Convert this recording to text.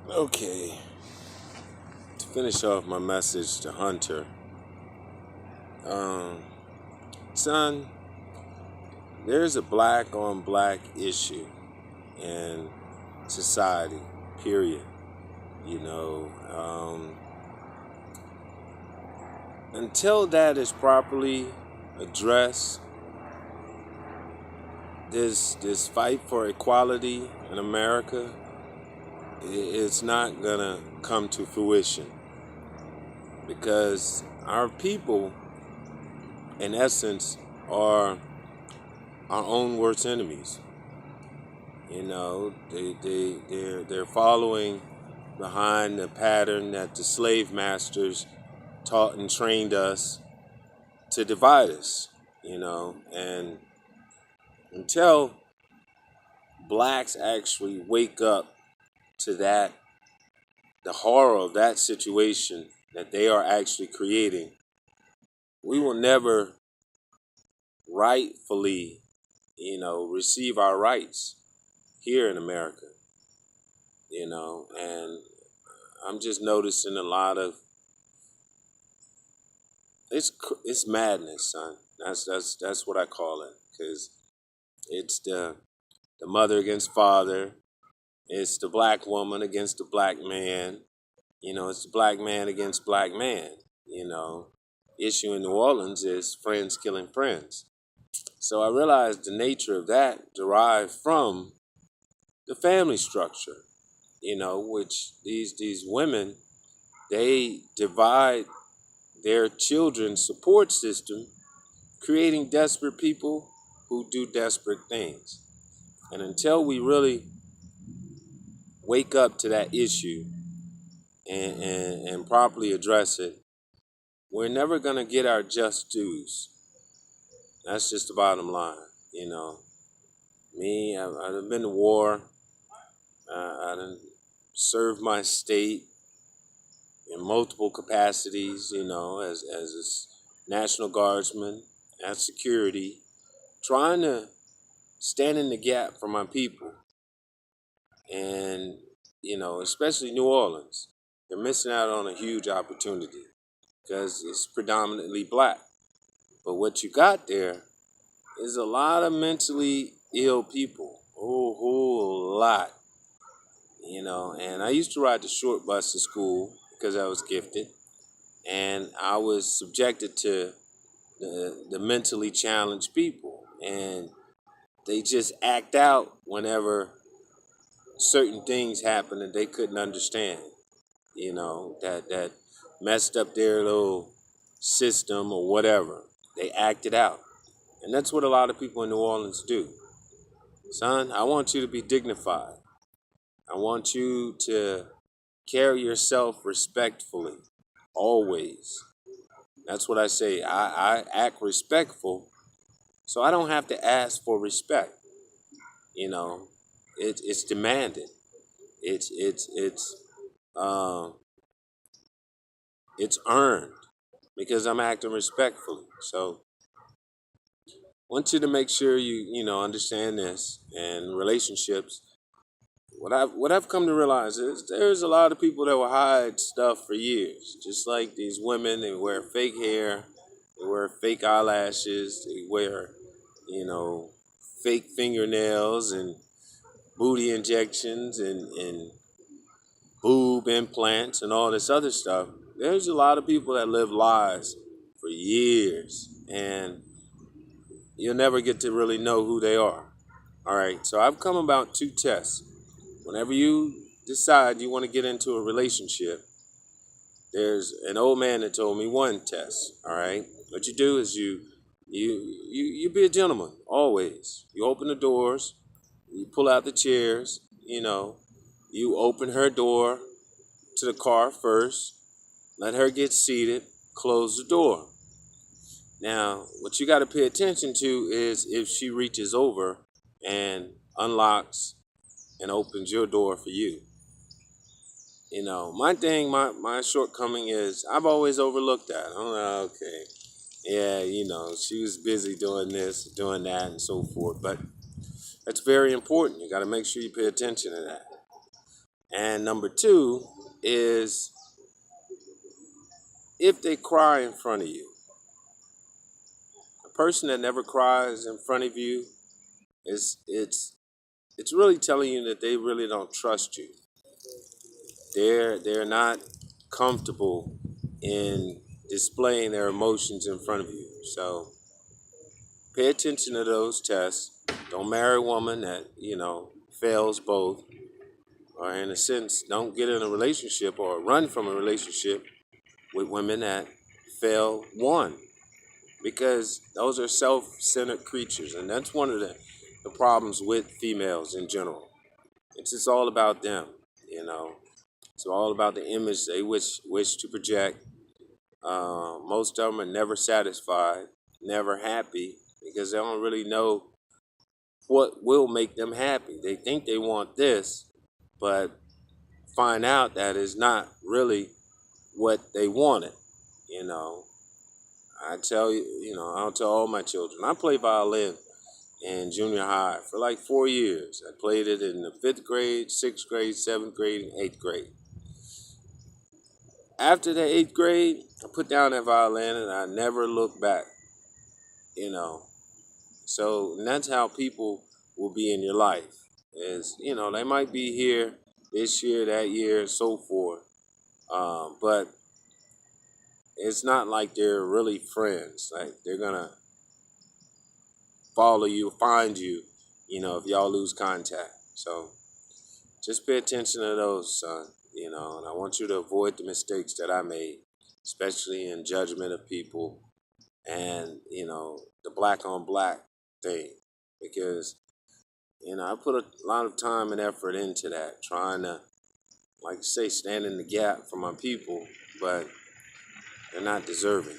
Okay, to finish off my message to Hunter, um, son, there's a black on black issue in society, period. You know, until that is properly addressed, this fight for equality in America, it's not gonna come to fruition because our people, in essence, are our own worst enemies. You know, they're following behind the pattern that the slave masters taught and trained us to divide us. You know, and until blacks actually wake up to that, the horror of that situation that they are actually creating, we will never rightfully, receive our rights here in America. And I'm just noticing a lot of it's madness, son. That's what I call it, because it's the mother against father. It's the black woman against the black man. It's the black man against black man. You know, issue in New Orleans is friends killing friends. So I realized the nature of that derived from the family structure. Which these women, they divide their children's support system, creating desperate people who do desperate things. And until we really wake up to that issue and properly address it, we're never going to get our just dues. That's just the bottom line. Me, I've been to war. I done served my state in multiple capacities, as a National Guardsman, as security, trying to stand in the gap for my people. And, especially New Orleans, they're missing out on a huge opportunity because it's predominantly black. But what you got there is a lot of mentally ill people, a whole lot, and I used to ride the short bus to school because I was gifted, and I was subjected to the mentally challenged people, and they just act out whenever certain things happen that they couldn't understand, that messed up their little system or whatever. They act it out. And that's what a lot of people in New Orleans do. Son, I want you to be dignified. I want you to carry yourself respectfully, always. That's what I say. I act respectful, so I don't have to ask for respect. You know, it's demanded. It's um, it's earned because I'm acting respectfully. So, want you to make sure you understand this and relationships. What I've come to realize is there's a lot of people that will hide stuff for years. Just like these women, they wear fake hair, they wear fake eyelashes, they wear, you know, fake fingernails and booty injections and boob implants and all this other stuff. There's a lot of people that live lies for years, and you'll never get to really know who they are. All right, so I've come about two tests. Whenever you decide you want to get into a relationship, there's an old man that told me one test. All right, what you do is you be a gentleman always. You open the doors, you pull out the chairs. You open her door to the car first. Let her get seated. Close the door. Now, what you got to pay attention to is if she reaches over and unlocks and opens your door for you. My thing, my shortcoming is I've always overlooked that. I'm like, okay, yeah, she was busy doing this, doing that, and so forth. But that's very important. You got to make sure you pay attention to that. And number two is if they cry in front of you. A person that never cries in front of you is it's really telling you that they really don't trust you. They're not comfortable in displaying their emotions in front of you. So pay attention to those tests. Don't marry a woman that, fails both. Or in a sense, don't get in a relationship or run from a relationship with women that fail one. Because those are self-centered creatures. And that's one of the problems with females in general. It's just all about them, you know. It's all about the image they wish to project. Most of them are never satisfied, never happy, because they don't really know what will make them happy. They think they want this, but find out that it's not really what they wanted. You know, I tell you, I'll tell all my children. I played violin in junior high for like 4 years. I played it in the 5th grade, 6th grade, 7th grade, and 8th grade. After the 8th grade, I put down that violin and I never looked back, you know. So and that's how people will be in your life. Is, they might be here this year, that year, so forth. But it's not like they're really friends. Like they're gonna follow you, find you, if y'all lose contact. So just pay attention to those, son. And I want you to avoid the mistakes that I made, especially in judgment of people and, the black on black thing. Because, I put a lot of time and effort into that, trying to, like I say, stand in the gap for my people, but they're not deserving.